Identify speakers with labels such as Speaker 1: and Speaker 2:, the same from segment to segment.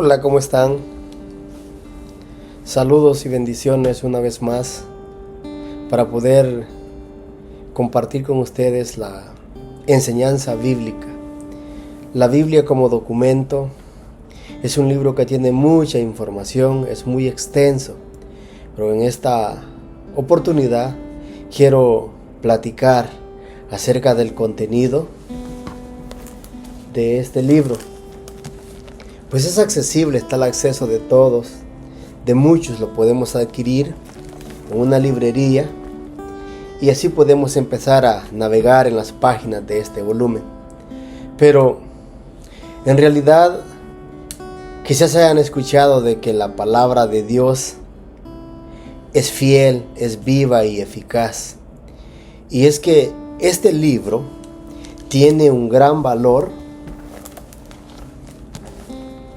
Speaker 1: Hola, ¿cómo están? Saludos y bendiciones una vez más para poder compartir con ustedes la enseñanza bíblica. La Biblia como documento es un libro que tiene mucha información, es muy extenso, pero en esta oportunidad quiero platicar acerca del contenido de este libro. Pues es accesible, está al acceso de todos, de muchos lo podemos adquirir en una librería y así podemos empezar a navegar en las páginas de este volumen. Pero en realidad quizás hayan escuchado de que la palabra de Dios es fiel, es viva y eficaz. Y es que este libro tiene un gran valor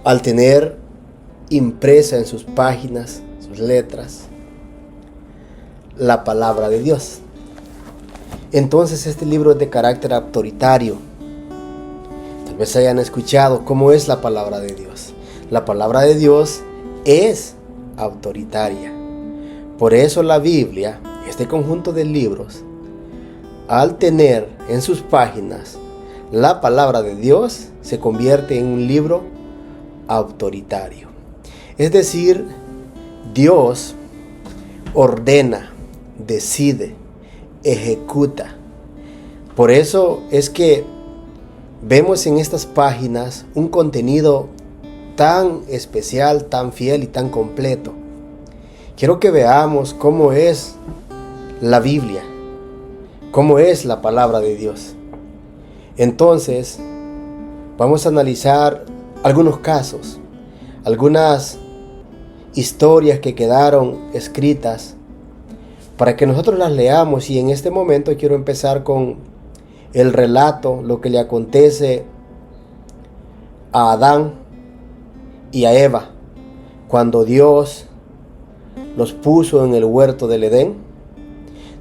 Speaker 1: al tener impresa en sus páginas, sus letras, la palabra de Dios. Entonces este libro es de carácter autoritario. Tal vez hayan escuchado cómo es la palabra de Dios. La palabra de Dios es autoritaria. Por eso la Biblia, este conjunto de libros, al tener en sus páginas la palabra de Dios, se convierte en un libro autoritario. Es decir, Dios ordena, decide, ejecuta. Por eso es que vemos en estas páginas un contenido tan especial, tan fiel y tan completo. Quiero que veamos cómo es la Biblia, cómo es la palabra de Dios. Entonces, vamos a analizar algunos casos, algunas historias que quedaron escritas para que nosotros las leamos. Y en este momento quiero empezar con el relato, lo que le acontece a Adán y a Eva cuando Dios los puso en el huerto del Edén,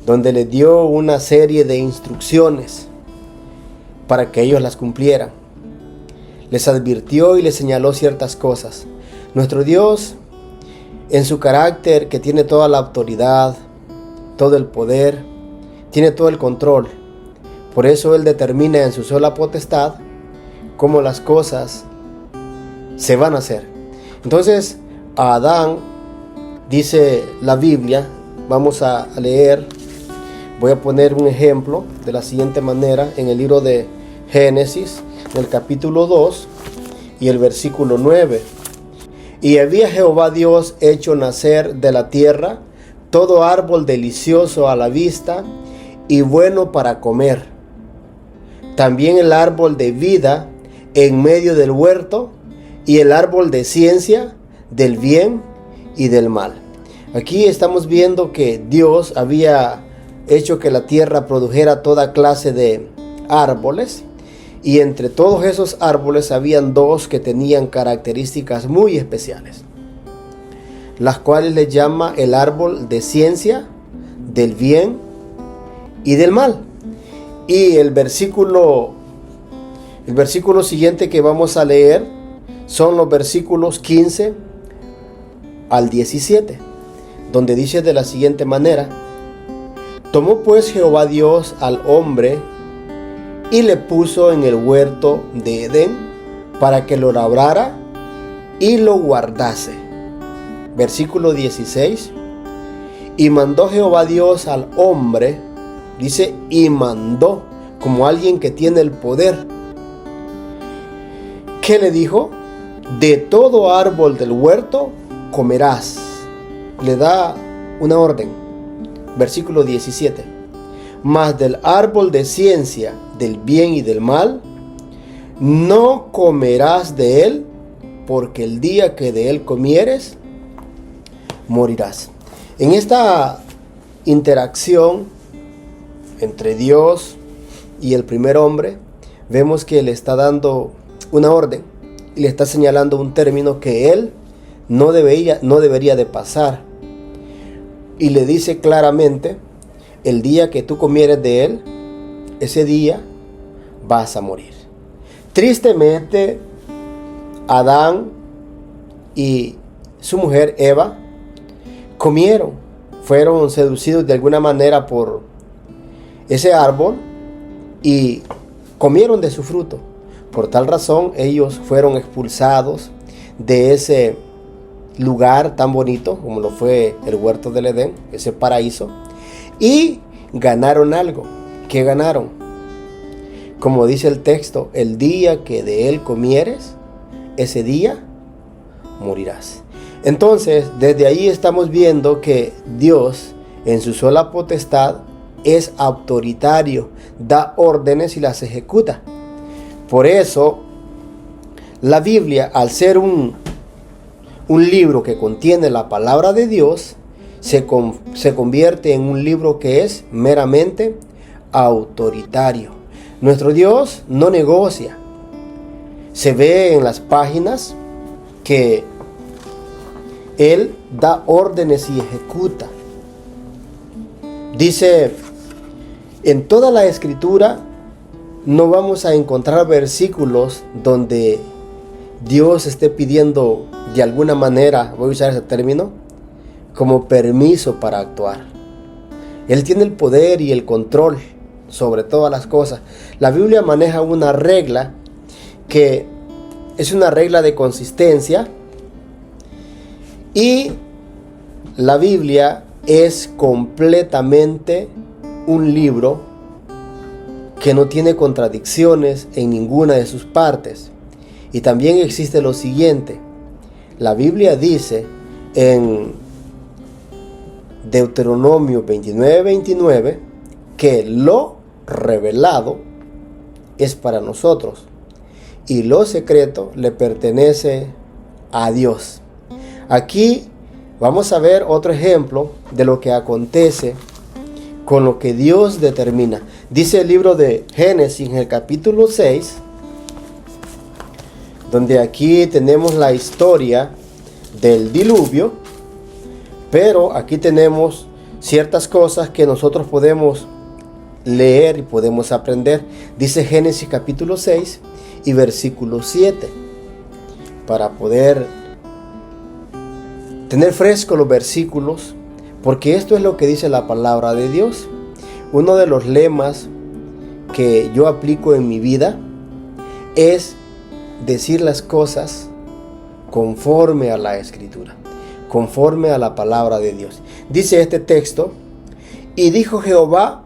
Speaker 1: donde les dio una serie de instrucciones para que ellos las cumplieran. Les advirtió y les señaló ciertas cosas. Nuestro Dios, en su carácter que tiene toda la autoridad, todo el poder, tiene todo el control. Por eso Él determina en su sola potestad cómo las cosas se van a hacer. Entonces, a Adán, dice la Biblia, vamos a leer, voy a poner un ejemplo de la siguiente manera en el libro de Génesis, en el capítulo 2 y el versículo 9. Y había Jehová Dios hecho nacer de la tierra todo árbol delicioso a la vista y bueno para comer, también el árbol de vida en medio del huerto y el árbol de ciencia del bien y del mal. Aquí estamos viendo que Dios había hecho que la tierra produjera toda clase de árboles. Y entre todos esos árboles habían dos que tenían características muy especiales, las cuales le llama el árbol de ciencia, del bien y del mal. Y el versículo siguiente que vamos a leer son los versículos 15 al 17, donde dice de la siguiente manera: Tomó pues Jehová Dios al hombre y le puso en el huerto de Edén para que lo labrara y lo guardase. Versículo 16. Y mandó Jehová Dios al hombre, dice, y mandó, como alguien que tiene el poder. ¿Qué le dijo? De todo árbol del huerto comerás. Le da una orden. Versículo 17. Mas del árbol de ciencia del bien y del mal no comerás de él, porque el día que de él comieres morirás. En esta interacción entre Dios y el primer hombre, vemos que le está dando una orden y le está señalando un término que él no debería de pasar. Y le dice claramente: el día que tú comieres de él, ese día vas a morir. Tristemente, Adán y su mujer Eva comieron, fueron seducidos de alguna manera por ese árbol y comieron de su fruto. Por tal razón ellos fueron expulsados de ese lugar tan bonito como lo fue el huerto del Edén, ese paraíso, y ganaron algo. ¿Qué ganaron? Como dice el texto, el día que de él comieres, ese día morirás. Entonces, desde ahí estamos viendo que Dios, en su sola potestad, es autoritario, da órdenes y las ejecuta. Por eso, la Biblia, al ser un libro que contiene la palabra de Dios, se convierte en un libro que es meramente autoritario. Nuestro Dios no negocia. Se ve en las páginas que Él da órdenes y ejecuta. Dice, en toda la Escritura no vamos a encontrar versículos donde Dios esté pidiendo de alguna manera, voy a usar ese término, como permiso para actuar. Él tiene el poder y el control sobre todas las cosas. La Biblia maneja una regla que es una regla de consistencia, y la Biblia es completamente un libro que no tiene contradicciones en ninguna de sus partes. Y también existe lo siguiente: la Biblia dice en Deuteronomio 29:29 que lo revelado es para nosotros y lo secreto le pertenece a Dios. Aquí vamos a ver otro ejemplo de lo que acontece con lo que Dios determina. Dice el libro de Génesis en el capítulo 6, donde aquí tenemos la historia del diluvio, pero aquí tenemos ciertas cosas que nosotros podemos leer y podemos aprender. Dice Génesis capítulo 6 y versículo 7, para poder tener fresco los versículos, porque esto es lo que dice la palabra de Dios. Uno de los lemas que yo aplico en mi vida es decir las cosas conforme a la Escritura, conforme a la palabra de Dios. Dice este texto: y dijo Jehová,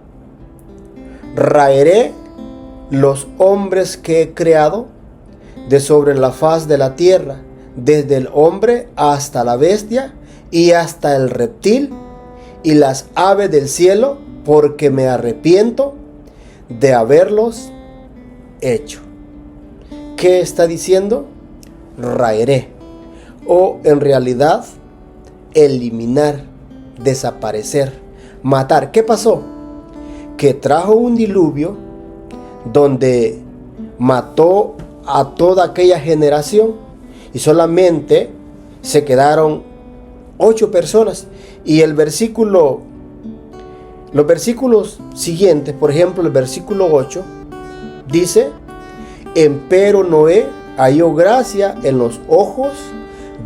Speaker 1: raeré los hombres que he creado de sobre la faz de la tierra, desde el hombre hasta la bestia y hasta el reptil y las aves del cielo, porque me arrepiento de haberlos hecho. ¿Qué está diciendo? Raeré, o en realidad eliminar, desaparecer, matar. ¿Qué pasó? Que trajo un diluvio donde mató a toda aquella generación y solamente se quedaron 8 personas. Y los versículos siguientes, por ejemplo el versículo 8, dice: empero Noé halló gracia en los ojos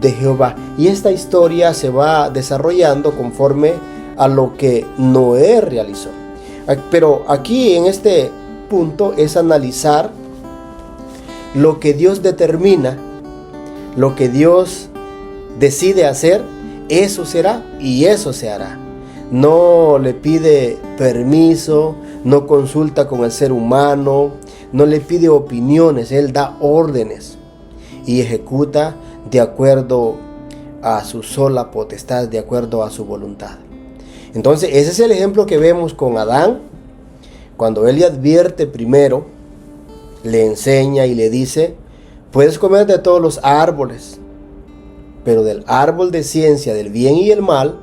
Speaker 1: de Jehová. Y esta historia se va desarrollando conforme a lo que Noé realizó. Pero aquí en este punto es analizar lo que Dios determina, lo que Dios decide hacer, eso será y eso se hará. No le pide permiso, no consulta con el ser humano, no le pide opiniones. Él da órdenes y ejecuta de acuerdo a su sola potestad, de acuerdo a su voluntad. Entonces ese es el ejemplo que vemos con Adán, cuando él le advierte primero, le enseña y le dice: puedes comer de todos los árboles, pero del árbol de ciencia del bien y el mal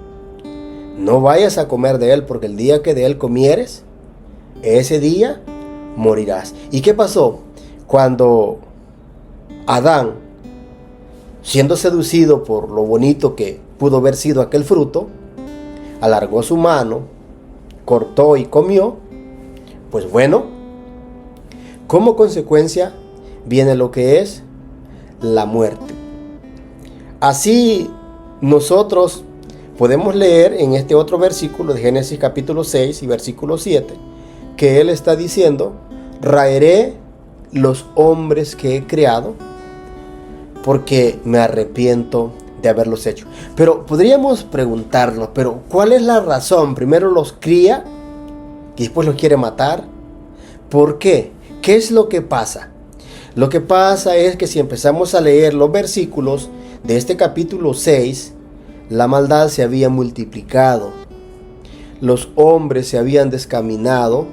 Speaker 1: no vayas a comer de él, porque el día que de él comieres, ese día morirás. ¿Y qué pasó? Cuando Adán, siendo seducido por lo bonito que pudo haber sido aquel fruto, alargó su mano, cortó y comió, pues bueno, como consecuencia viene lo que es la muerte. Así nosotros podemos leer en este otro versículo de Génesis capítulo 6 y versículo 7, que Él está diciendo: raeré los hombres que he creado porque me arrepiento de haberlos hecho. Pero podríamos preguntarnos, pero ¿cuál es la razón? Primero los cría y después los quiere matar. ¿Por qué? ¿Qué es lo que pasa? Lo que pasa es que si empezamos a leer los versículos de este capítulo 6, la maldad se había multiplicado. Los hombres se habían descaminado,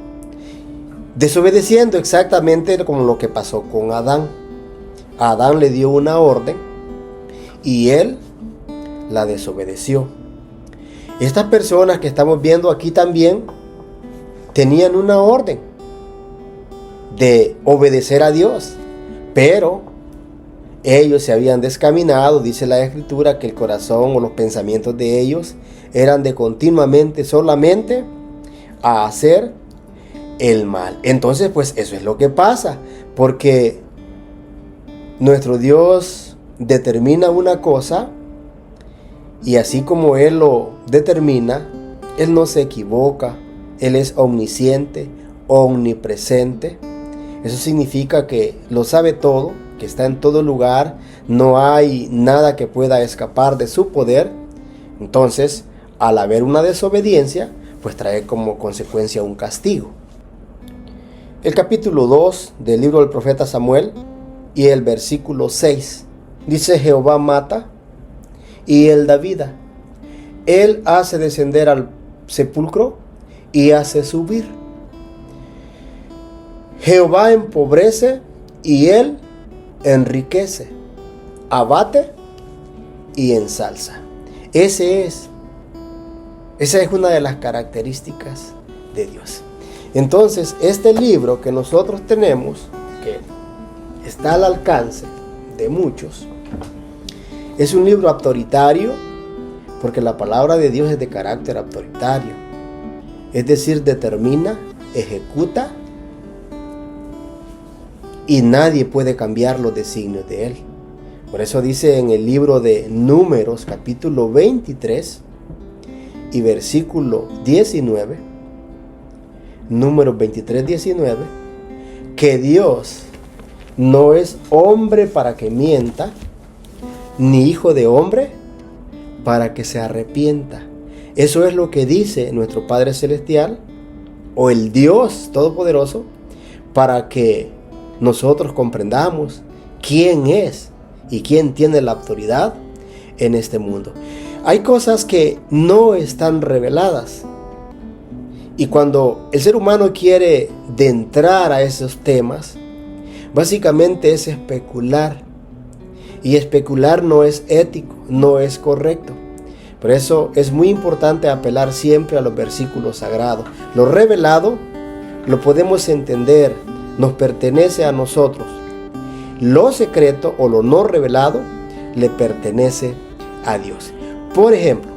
Speaker 1: desobedeciendo exactamente como lo que pasó con Adán. Adán le dio una orden y él la desobedeció. Estas personas que estamos viendo aquí también tenían una orden de obedecer a Dios, pero ellos se habían descaminado. Dice la Escritura que el corazón o los pensamientos de ellos eran de continuamente solamente a hacer el mal. Entonces, pues eso es lo que pasa, porque nuestro Dios determina una cosa y así como Él lo determina, Él no se equivoca. Él es omnisciente, omnipresente. Eso significa que lo sabe todo, que está en todo lugar, no hay nada que pueda escapar de su poder. Entonces, al haber una desobediencia, pues trae como consecuencia un castigo. El capítulo 2 del libro del profeta Samuel y el versículo 6 dice: Jehová mata y él da vida. Él hace descender al sepulcro y hace subir. Jehová empobrece y él enriquece, abate y ensalza. Esa es una de las características de Dios. Entonces, este libro que nosotros tenemos, que está al alcance de muchos, es un libro autoritario, porque la palabra de Dios es de carácter autoritario. Es decir, determina, ejecuta, y nadie puede cambiar los designios de Él. Por eso dice en el libro de Números, capítulo 23 y versículo 19, Números 23, 19, que Dios no es hombre para que mienta, ni hijo de hombre para que se arrepienta. Eso es lo que dice nuestro Padre Celestial, o el Dios Todopoderoso, para que nosotros comprendamos quién es y quién tiene la autoridad en este mundo. Hay cosas que no están reveladas, y cuando el ser humano quiere de entrar a esos temas, básicamente es especular, y especular no es ético, no es correcto. Por eso es muy importante apelar siempre a los versículos sagrados. Lo revelado lo podemos entender, nos pertenece a nosotros. Lo secreto o lo no revelado le pertenece a Dios. Por ejemplo,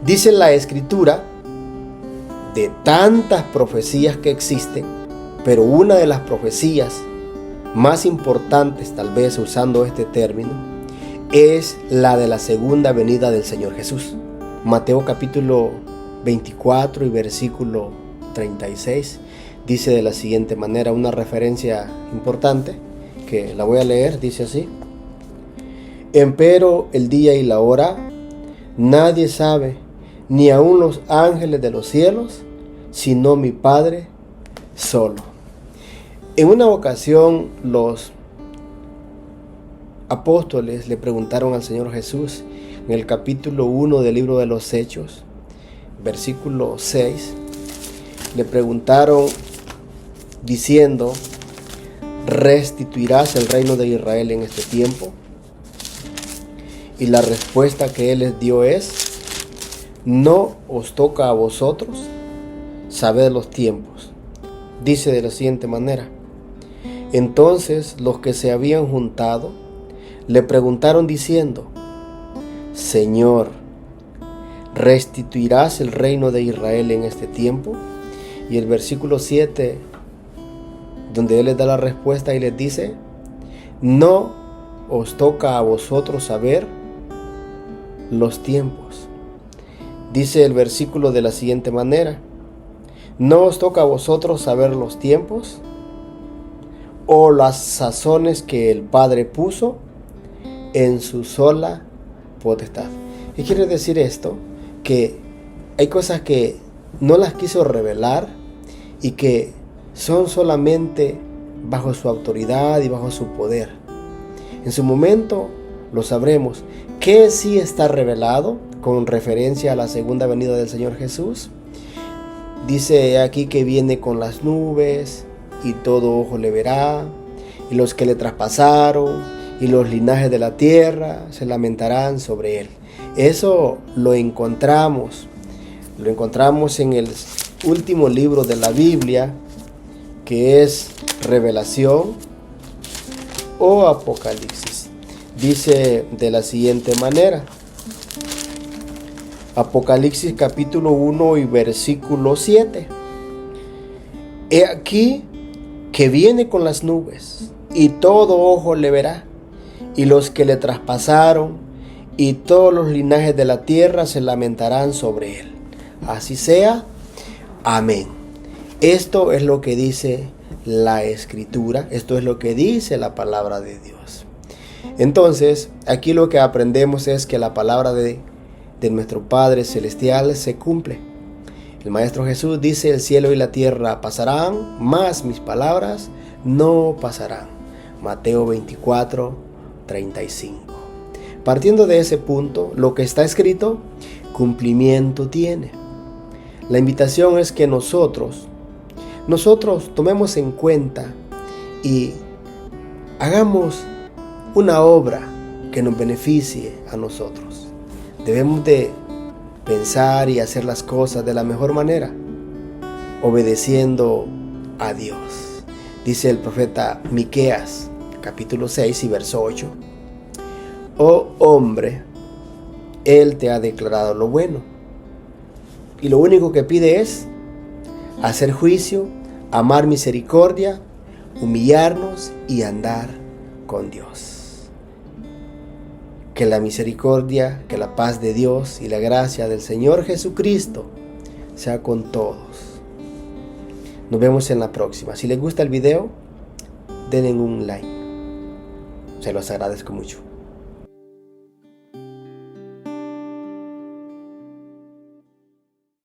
Speaker 1: dice la Escritura, de tantas profecías que existen, pero una de las profecías más importantes, tal vez usando este término, es la de la segunda venida del Señor Jesús. Mateo capítulo 24 y versículo 36 dice de la siguiente manera, una referencia importante que la voy a leer, dice así: empero el día y la hora nadie sabe, ni aun los ángeles de los cielos, sino mi Padre solo. En una ocasión los apóstoles le preguntaron al Señor Jesús, en el capítulo 1 del libro de los Hechos, versículo 6, le preguntaron diciendo: ¿restituirás el reino de Israel en este tiempo? Y la respuesta que él les dio es: no os toca a vosotros saber los tiempos. Dice de la siguiente manera: entonces los que se habían juntado le preguntaron diciendo: Señor, ¿restituirás el reino de Israel en este tiempo? Y el versículo 7, donde él les da la respuesta y les dice: no os toca a vosotros saber los tiempos. Dice el versículo de la siguiente manera: ¿no os toca a vosotros saber los tiempos o las sazones que el Padre puso en su sola potestad? ¿Qué quiere decir esto? Que hay cosas que no las quiso revelar y que son solamente bajo su autoridad y bajo su poder. En su momento lo sabremos. ¿Qué sí está revelado con referencia a la segunda venida del Señor Jesús? Dice aquí que viene con las nubes y todo ojo le verá, y los que le traspasaron y los linajes de la tierra se lamentarán sobre él. Eso lo encontramos en el último libro de la Biblia, que es Revelación o Apocalipsis. Dice de la siguiente manera: Apocalipsis capítulo 1 y versículo 7. He aquí que viene con las nubes, y todo ojo le verá, y los que le traspasaron, y todos los linajes de la tierra se lamentarán sobre él. Así sea. Amén. Esto es lo que dice la Escritura, esto es lo que dice la palabra de Dios. Entonces, aquí lo que aprendemos es que la palabra de nuestro Padre Celestial se cumple. El Maestro Jesús dice: el cielo y la tierra pasarán, mas mis palabras no pasarán. Mateo 24, 35. Partiendo de ese punto, lo que está escrito, cumplimiento tiene. La invitación es que nosotros tomemos en cuenta y hagamos una obra que nos beneficie a nosotros. Debemos de pensar y hacer las cosas de la mejor manera, obedeciendo a Dios. Dice el profeta Miqueas, capítulo 6 y verso 8: oh hombre, Él te ha declarado lo bueno, y lo único que pide es hacer juicio, amar misericordia, humillarnos y andar con Dios. Que la misericordia, que la paz de Dios y la gracia del Señor Jesucristo sea con todos. Nos vemos en la próxima. Si les gusta el video, denle un like. Se los agradezco mucho.